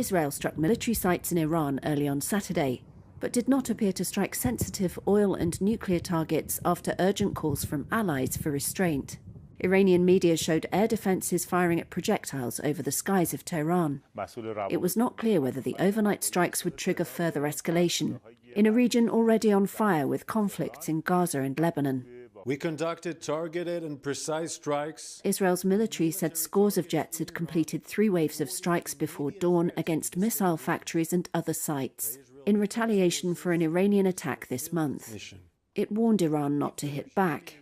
Israel struck military sites in Iran early on Saturday, but did not appear to strike sensitive oil and nuclear targets after urgent calls from allies for restraint. Iranian media showed air defences firing at projectiles over the skies of Tehran. It was not clear whether the overnight strikes would trigger further escalation in a region already on fire with conflicts in Gaza and Lebanon. We conducted targeted and precise strikes. Israel's military said scores of jets had completed 3 waves of strikes before dawn against missile factories and other sites, in retaliation for an Iranian attack this month. It warned Iran not to hit back.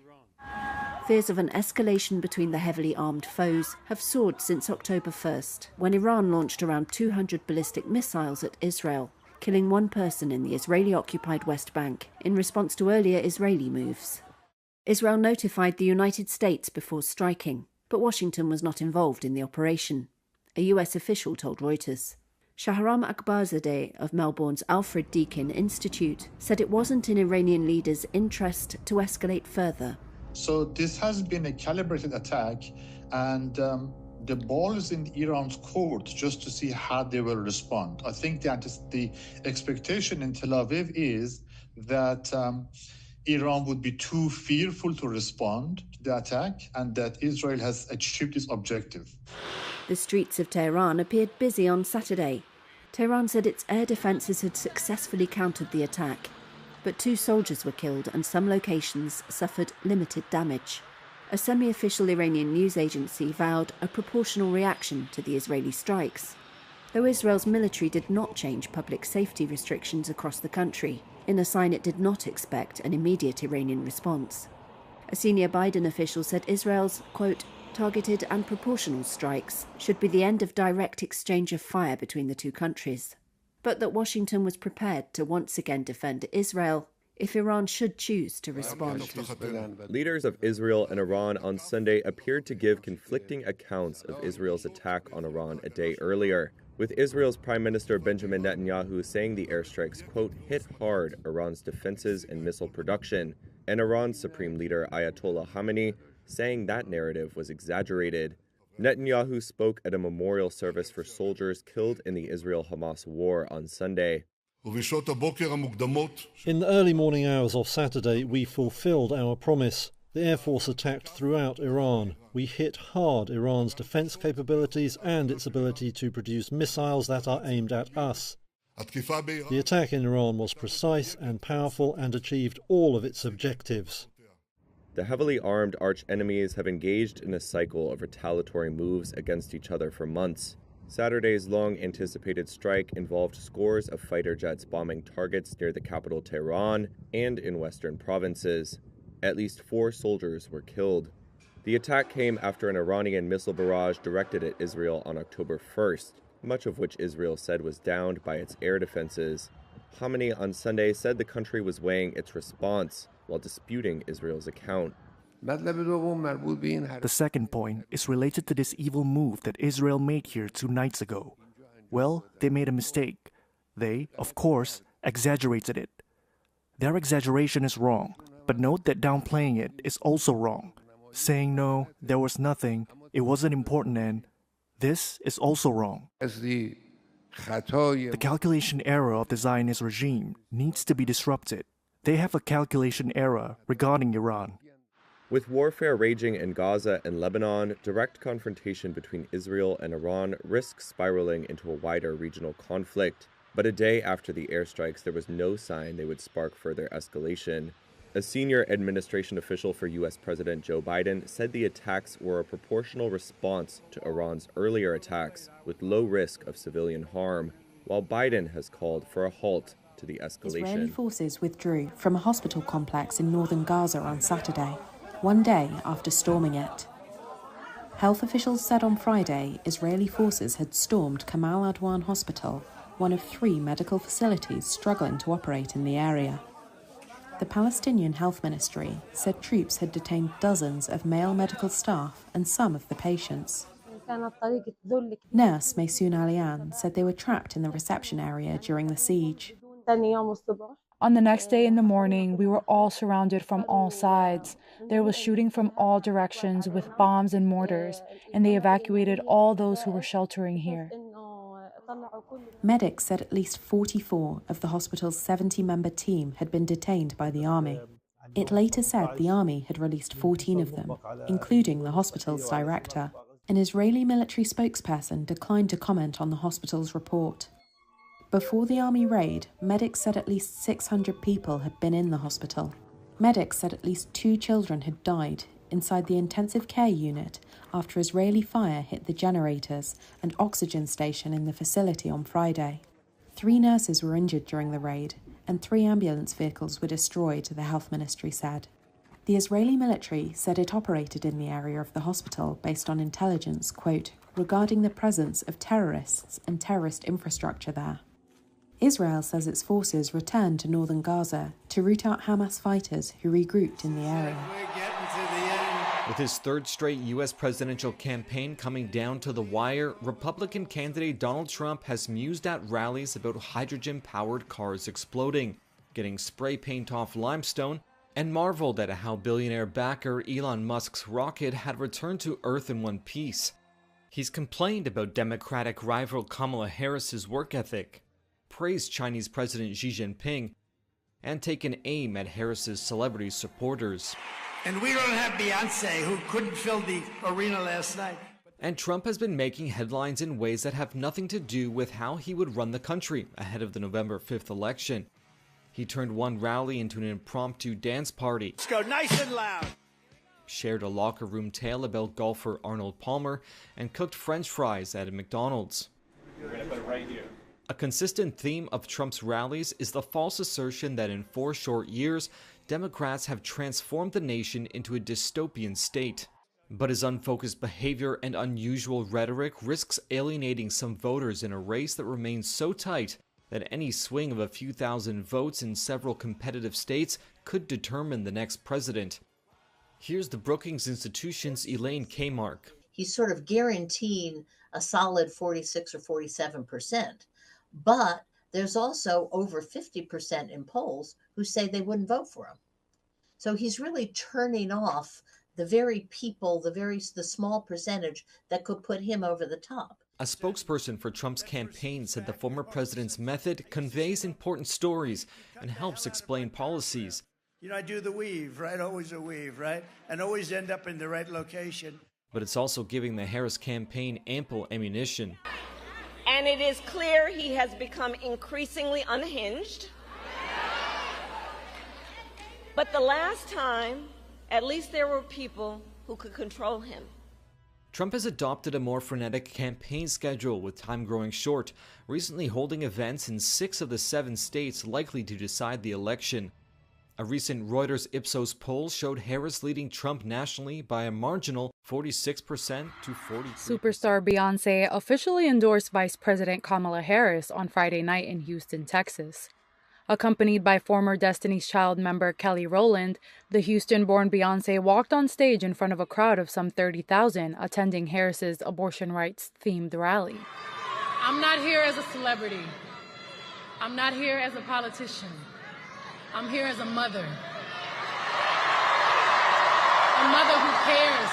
Fears of an escalation between the heavily armed foes have soared since October 1st, when Iran launched around 200 ballistic missiles at Israel, killing 1 person in the Israeli-occupied West Bank in response to earlier Israeli moves. Israel notified the United States before striking, but Washington was not involved in the operation, a US official told Reuters. Shahram Akbarzadeh of Melbourne's Alfred Deakin Institute said it wasn't in Iranian leaders' interest to escalate further. So this has been a calibrated attack, and the ball is in Iran's court just to see how they will respond. I think the expectation in Tel Aviv is that Iran would be too fearful to respond to the attack, and that Israel has achieved its objective. The streets of Tehran appeared busy on Saturday. Tehran said its air defences had successfully countered the attack, but 2 soldiers were killed and some locations suffered limited damage. A semi-official Iranian news agency vowed a proportional reaction to the Israeli strikes, though Israel's military did not change public safety restrictions across the country, in a sign it did not expect an immediate Iranian response. A senior Biden official said Israel's, quote, targeted and proportional strikes should be the end of direct exchange of fire between the 2 countries, but that Washington was prepared to once again defend Israel if Iran should choose to respond. Leaders of Israel and Iran on Sunday appeared to give conflicting accounts of Israel's attack on Iran a day earlier, with Israel's Prime Minister Benjamin Netanyahu saying the airstrikes, quote, hit hard Iran's defenses and missile production, and Iran's Supreme Leader Ayatollah Khamenei saying that narrative was exaggerated. Netanyahu spoke at a memorial service for soldiers killed in the Israel-Hamas war on Sunday. In the early morning hours of Saturday, we fulfilled our promise. The Air Force attacked throughout Iran. We hit hard Iran's defense capabilities and its ability to produce missiles that are aimed at us. The attack in Iran was precise and powerful and achieved all of its objectives. The heavily armed arch-enemies have engaged in a cycle of retaliatory moves against each other for months. Saturday's long-anticipated strike involved scores of fighter jets bombing targets near the capital Tehran and in western provinces. At least 4 soldiers were killed. The attack came after an Iranian missile barrage directed at Israel on October 1st, much of which Israel said was downed by its air defenses. Khamenei on Sunday said the country was weighing its response while disputing Israel's account. The second point is related to this evil move that Israel made here 2 nights ago. Well, they made a mistake. They, of course, exaggerated it. Their exaggeration is wrong, but note that downplaying it is also wrong. Saying no, there was nothing, it wasn't important, and this is also wrong. The calculation error of the Zionist regime needs to be disrupted. They have a calculation error regarding Iran. With warfare raging in Gaza and Lebanon, direct confrontation between Israel and Iran risks spiraling into a wider regional conflict. But a day after the airstrikes, there was no sign they would spark further escalation. A senior administration official for U.S. President Joe Biden said the attacks were a proportional response to Iran's earlier attacks with low risk of civilian harm, while Biden has called for a halt to the escalation. Israeli forces withdrew from a hospital complex in northern Gaza on Saturday, 1 day after storming it. Health officials said on Friday Israeli forces had stormed Kamal Adwan Hospital, one of 3 medical facilities struggling to operate in the area. The Palestinian Health Ministry said troops had detained dozens of male medical staff and some of the patients. Nurse Maysoon Alian said they were trapped in the reception area during the siege. On the next day in the morning, we were all surrounded from all sides. There was shooting from all directions with bombs and mortars, and they evacuated all those who were sheltering here. Medics said at least 44 of the hospital's 70-member team had been detained by the army. It later said the army had released 14 of them, including the hospital's director. An Israeli military spokesperson declined to comment on the hospital's report. Before the army raid, medics said at least 600 people had been in the hospital. Medics said at least 2 children had died inside the intensive care unit after Israeli fire hit the generators and oxygen station in the facility on Friday. 3 nurses were injured during the raid, and 3 ambulance vehicles were destroyed, the health ministry said. The Israeli military said it operated in the area of the hospital based on intelligence, quote, regarding the presence of terrorists and terrorist infrastructure there. Israel says its forces returned to northern Gaza to root out Hamas fighters who regrouped in the area. With his 3rd straight U.S. presidential campaign coming down to the wire, Republican candidate Donald Trump has mused at rallies about hydrogen-powered cars exploding, getting spray paint off limestone, and marveled at how billionaire backer Elon Musk's rocket had returned to Earth in one piece. He's complained about Democratic rival Kamala Harris's work ethic, praised Chinese President Xi Jinping, and taken aim at Harris's celebrity supporters. And we don't have Beyonce, who couldn't fill the arena last night. And Trump has been making headlines in ways that have nothing to do with how he would run the country ahead of the November 5th election. He turned one rally into an impromptu dance party. Let's go nice and loud. Shared a locker room tale about golfer Arnold Palmer, and cooked French fries at a McDonald's. We're gonna put it right here. A consistent theme of Trump's rallies is the false assertion that in 4 short years, Democrats have transformed the nation into a dystopian state. But his unfocused behavior and unusual rhetoric risks alienating some voters in a race that remains so tight that any swing of a few thousand votes in several competitive states could determine the next president. Here's the Brookings Institution's Elaine Kmark. He's sort of guaranteeing a solid 46 or 47%. But there's also over 50% in polls who say they wouldn't vote for him. So he's really turning off the very people, the small percentage that could put him over the top. A spokesperson for Trump's campaign said the former president's method conveys important stories and helps explain policies. You know, I do the weave, right? Always a weave, right? And always end up in the right location. But it's also giving the Harris campaign ample ammunition. And it is clear he has become increasingly unhinged. But the last time, at least there were people who could control him. Trump has adopted a more frenetic campaign schedule, with time growing short, recently holding events in 6 of the 7 states likely to decide the election. A recent Reuters Ipsos poll showed Harris leading Trump nationally by a marginal 46% to 43%. Superstar Beyonce officially endorsed Vice President Kamala Harris on Friday night in Houston, Texas. Accompanied by former Destiny's Child member Kelly Rowland, the Houston-born Beyonce walked on stage in front of a crowd of some 30,000 attending Harris's abortion rights-themed rally. I'm not here as a celebrity. I'm not here as a politician. I'm here as a mother. A mother who cares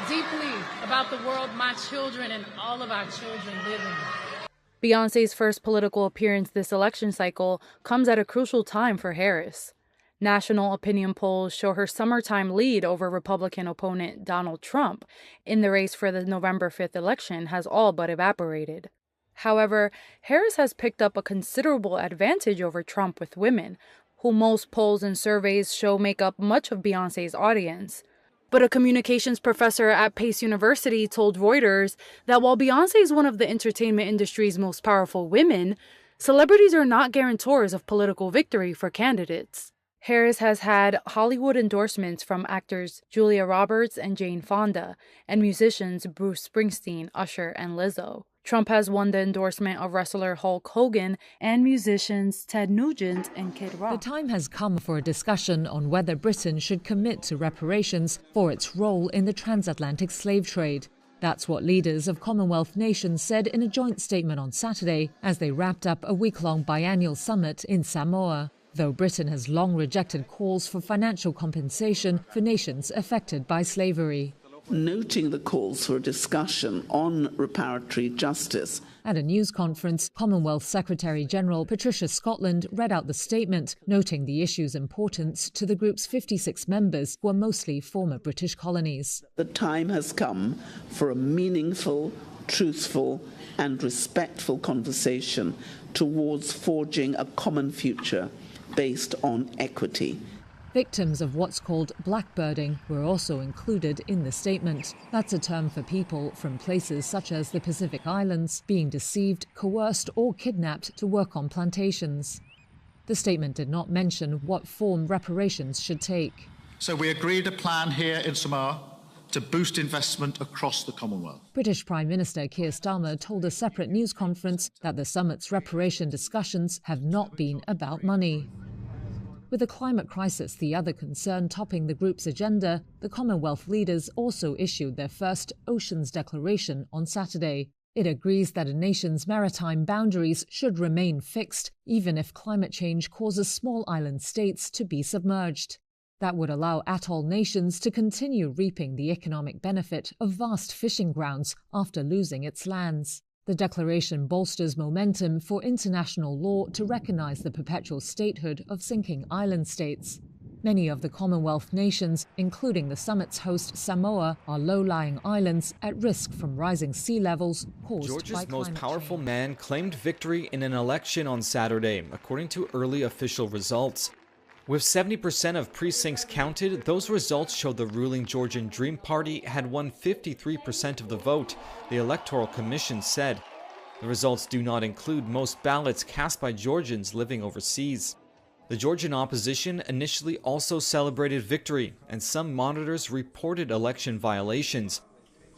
deeply about the world my children and all of our children live in. Beyonce's first political appearance this election cycle comes at a crucial time for Harris. National opinion polls show her summertime lead over Republican opponent Donald Trump in the race for the November 5th election has all but evaporated. However, Harris has picked up a considerable advantage over Trump with women, who most polls and surveys show make up much of Beyonce's audience. But a communications professor at Pace University told Reuters that while Beyonce is one of the entertainment industry's most powerful women, celebrities are not guarantors of political victory for candidates. Harris has had Hollywood endorsements from actors Julia Roberts and Jane Fonda, and musicians Bruce Springsteen, Usher, and Lizzo. Trump has won the endorsement of wrestler Hulk Hogan and musicians Ted Nugent and Kid Rock. The time has come for a discussion on whether Britain should commit to reparations for its role in the transatlantic slave trade. That's what leaders of Commonwealth nations said in a joint statement on Saturday as they wrapped up a week-long biannual summit in Samoa, though Britain has long rejected calls for financial compensation for nations affected by slavery. noting the calls for a discussion on reparatory justice. At a news conference, Commonwealth Secretary-General Patricia Scotland read out the statement, noting the issue's importance to the group's 56 members, who are mostly former British colonies. The time has come for a meaningful, truthful and respectful conversation towards forging a common future based on equity. Victims of what's called blackbirding were also included in the statement. That's a term for people from places such as the Pacific Islands being deceived, coerced or kidnapped to work on plantations. The statement did not mention what form reparations should take. So we agreed a plan here in Samoa to boost investment across the Commonwealth. British Prime Minister Keir Starmer told a separate news conference that the summit's reparation discussions have not been about money. With the climate crisis the other concern topping the group's agenda, the Commonwealth leaders also issued their first Oceans Declaration on Saturday. It agrees that a nation's maritime boundaries should remain fixed, even if climate change causes small island states to be submerged. That would allow atoll nations to continue reaping the economic benefit of vast fishing grounds after losing its lands. The declaration bolsters momentum for international law to recognise the perpetual statehood of sinking island states. Many of the Commonwealth nations, including the summit's host Samoa, are low-lying islands at risk from rising sea levels caused by climate change. Georgia's most powerful man claimed victory in an election on Saturday, according to early official results. With 70% of precincts counted, those results showed the ruling Georgian Dream Party had won 53% of the vote, the Electoral Commission said. The results do not include most ballots cast by Georgians living overseas. The Georgian opposition initially also celebrated victory, and some monitors reported election violations.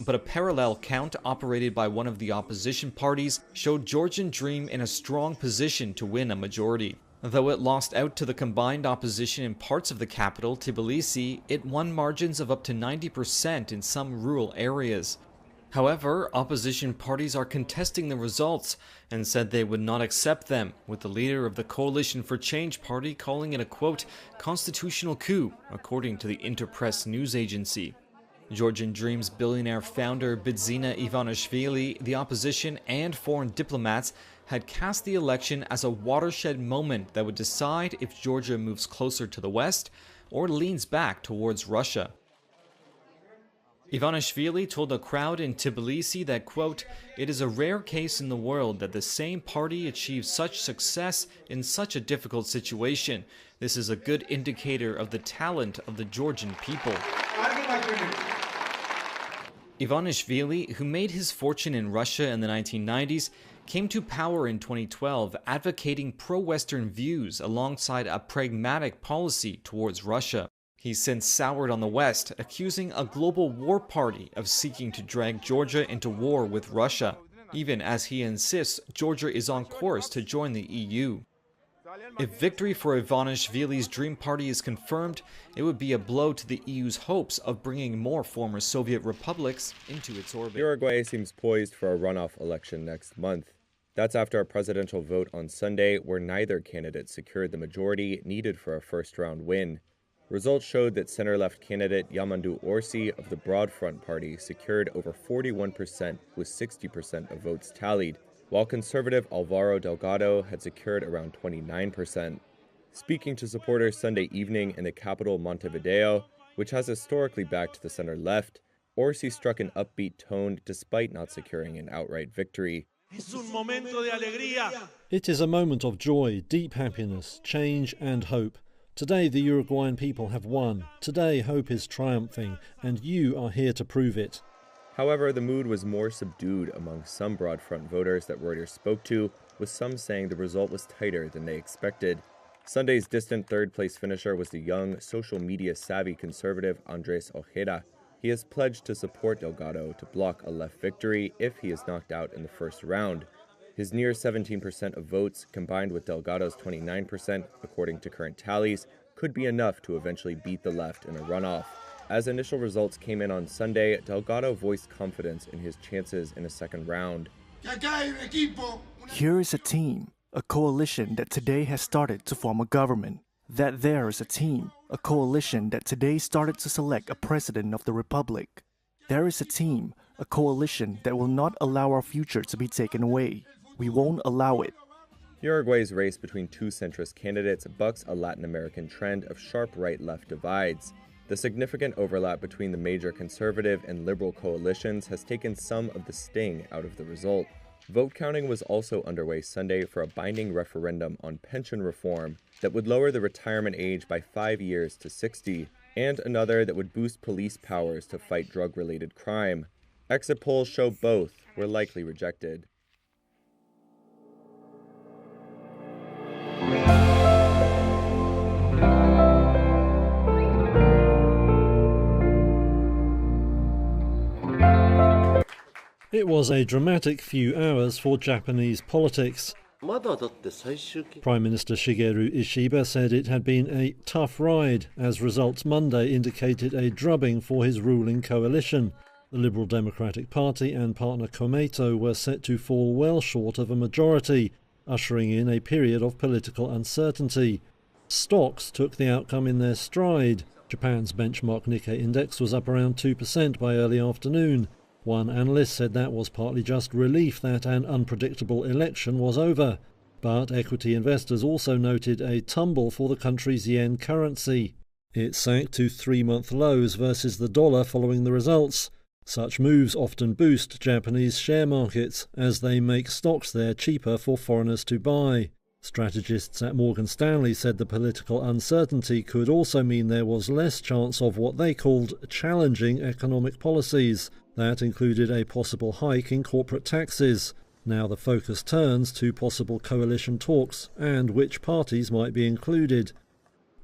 But a parallel count operated by one of the opposition parties showed Georgian Dream in a strong position to win a majority. Though it lost out to the combined opposition in parts of the capital, Tbilisi, it won margins of up to 90% in some rural areas. However, opposition parties are contesting the results and said they would not accept them, with the leader of the Coalition for Change party calling it a, quote, constitutional coup, according to the Interpress news agency. Georgian Dream's billionaire founder Bidzina Ivanishvili, the opposition and foreign diplomats had cast the election as a watershed moment that would decide if Georgia moves closer to the West or leans back towards Russia. Ivanishvili told a crowd in Tbilisi that, quote, it is a rare case in the world that the same party achieves such success in such a difficult situation. This is a good indicator of the talent of the Georgian people. Ivanishvili, who made his fortune in Russia in the 1990s, came to power in 2012 advocating pro-Western views alongside a pragmatic policy towards Russia. He's since soured on the West, accusing a global war party of seeking to drag Georgia into war with Russia, even as he insists Georgia is on course to join the EU. If victory for Ivanishvili's Dream Party is confirmed, it would be a blow to the EU's hopes of bringing more former Soviet republics into its orbit. Uruguay seems poised for a runoff election next month. That's after a presidential vote on Sunday where neither candidate secured the majority needed for a first-round win. Results showed that center-left candidate Yamandu Orsi of the Broad Front Party secured over 41% with 60% of votes tallied, while conservative Alvaro Delgado had secured around 29%. Speaking to supporters Sunday evening in the capital Montevideo, which has historically backed the center-left, Orsi struck an upbeat tone despite not securing an outright victory. It is a moment of joy, deep happiness, change and hope. Today the Uruguayan people have won. Today hope is triumphing, and you are here to prove it. However, the mood was more subdued among some Broad Front voters that Reuters spoke to, with some saying the result was tighter than they expected. Sunday's distant third-place finisher was the young, social media-savvy conservative Andres Ojeda. He has pledged to support Delgado to block a left victory if he is knocked out in the first round. His near 17% of votes, combined with Delgado's 29%, according to current tallies, could be enough to eventually beat the left in a runoff. As initial results came in on Sunday, Delgado voiced confidence in his chances in a second round. Here is a team, a coalition that today has started to form a government. That there is a team, a coalition that today started to select a president of the republic. There is a team, a coalition that will not allow our future to be taken away. We won't allow it. Uruguay's race between two centrist candidates bucks a Latin American trend of sharp right-left divides. The significant overlap between the major conservative and liberal coalitions has taken some of the sting out of the result. Vote counting was also underway Sunday for a binding referendum on pension reform that would lower the retirement age by 5 years to 60, and another that would boost police powers to fight drug-related crime. Exit polls show both were likely rejected. It was a dramatic few hours for Japanese politics. Prime Minister Shigeru Ishiba said it had been a tough ride, as results Monday indicated a drubbing for his ruling coalition. The Liberal Democratic Party and partner Komeito were set to fall well short of a majority, ushering in a period of political uncertainty. Stocks took the outcome in their stride. Japan's benchmark Nikkei index was up around 2% by early afternoon. One analyst said that was partly just relief that an unpredictable election was over. But equity investors also noted a tumble for the country's yen currency. It sank to 3-month lows versus the dollar following the results. Such moves often boost Japanese share markets, as they make stocks there cheaper for foreigners to buy. Strategists at Morgan Stanley said the political uncertainty could also mean there was less chance of what they called challenging economic policies. That included a possible hike in corporate taxes. Now the focus turns to possible coalition talks and which parties might be included.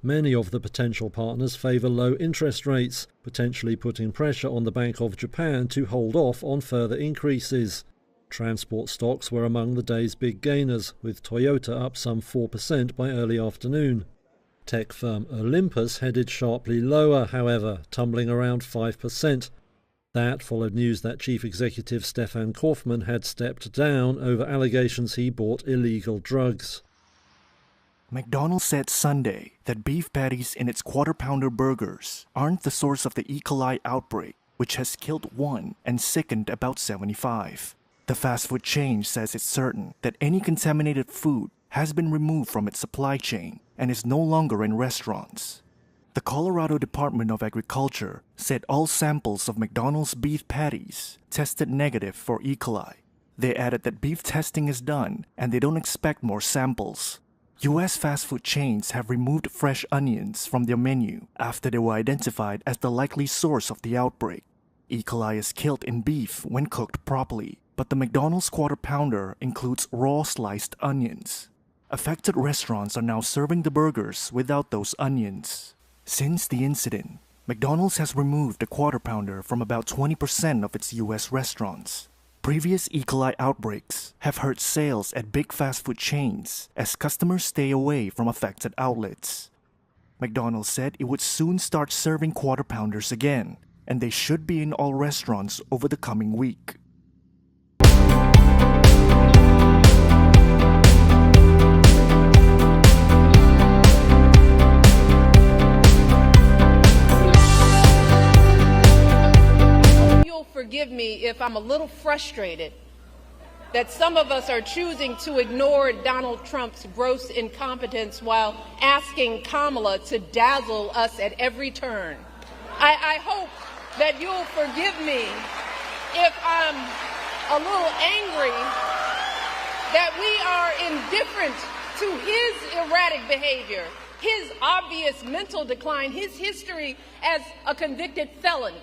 Many of the potential partners favour low interest rates, potentially putting pressure on the Bank of Japan to hold off on further increases. Transport stocks were among the day's big gainers, with Toyota up some 4% by early afternoon. Tech firm Olympus headed sharply lower, however, tumbling around 5%. That followed news that Chief Executive Stefan Kaufmann had stepped down over allegations he bought illegal drugs. McDonald's said Sunday that beef patties in its quarter-pounder burgers aren't the source of the E. coli outbreak, which has killed 1 and sickened about 75. The fast food chain says it's certain that any contaminated food has been removed from its supply chain and is no longer in restaurants. The Colorado Department of Agriculture said all samples of McDonald's beef patties tested negative for E. coli. They added that beef testing is done and they don't expect more samples. U.S. fast food chains have removed fresh onions from their menu after they were identified as the likely source of the outbreak. E. coli is killed in beef when cooked properly, but the McDonald's Quarter Pounder includes raw sliced onions. Affected restaurants are now serving the burgers without those onions. Since the incident, McDonald's has removed the Quarter Pounder from about 20% of its U.S. restaurants. Previous E. coli outbreaks have hurt sales at big fast food chains as customers stay away from affected outlets. McDonald's said it would soon start serving Quarter Pounders again, and they should be in all restaurants over the coming week. Forgive me if I'm a little frustrated that some of us are choosing to ignore Donald Trump's gross incompetence while asking Kamala to dazzle us at every turn. I hope that you'll forgive me if I'm a little angry that we are indifferent to his erratic behavior, his obvious mental decline, his history as a convicted felon.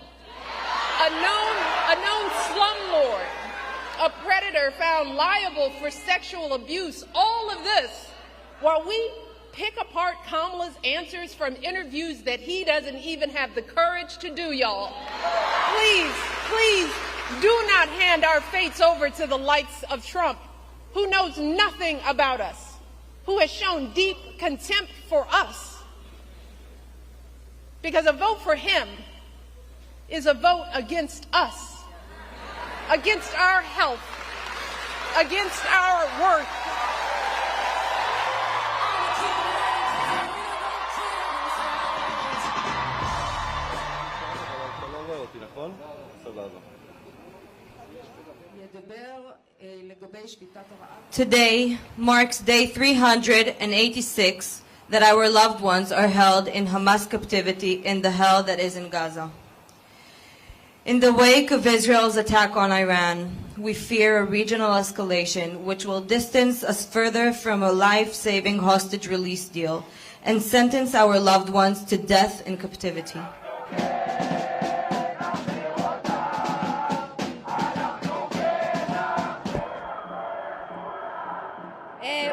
A known slumlord, a predator found liable for sexual abuse, all of this while we pick apart Kamala's answers from interviews that he doesn't even have the courage to do, y'all. Please, do not hand our fates over to the likes of Trump, who knows nothing about us, who has shown deep contempt for us. Because a vote for him is a vote against us, against our health, against our worth. Today marks day 386 that our loved ones are held in Hamas captivity in the hell that is in Gaza. In the wake of Israel's attack on Iran, we fear a regional escalation which will distance us further from a life-saving hostage release deal and sentence our loved ones to death in captivity.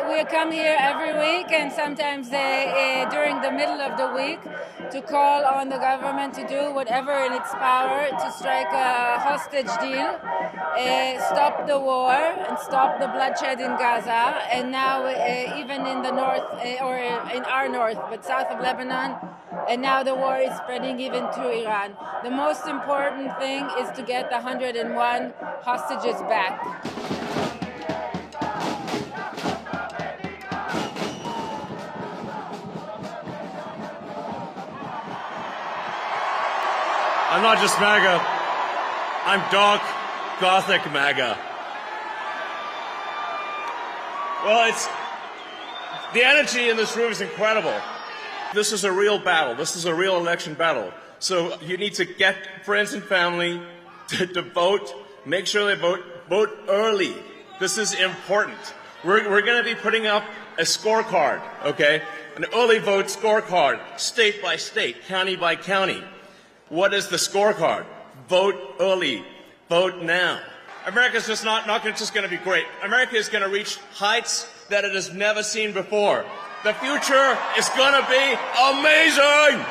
We come here every week and sometimes during the middle of the week to call on the government to do whatever in its power to strike a hostage deal, stop the war and stop the bloodshed in Gaza, and now even in the north, or in our north, but south of Lebanon, and now the war is spreading even to Iran. The most important thing is to get the 101 hostages back. I'm not just MAGA, I'm dark, gothic MAGA. Well, the energy in this room is incredible. This is a real battle. This is a real election battle. So you need to get friends and family to vote. Make sure they vote early. This is important. We're going to be putting up a scorecard, okay? An early vote scorecard, state by state, county by county. What is the scorecard? Vote early. Vote now. America's just not just going to be great. America is going to reach heights that it has never seen before. The future is going to be amazing!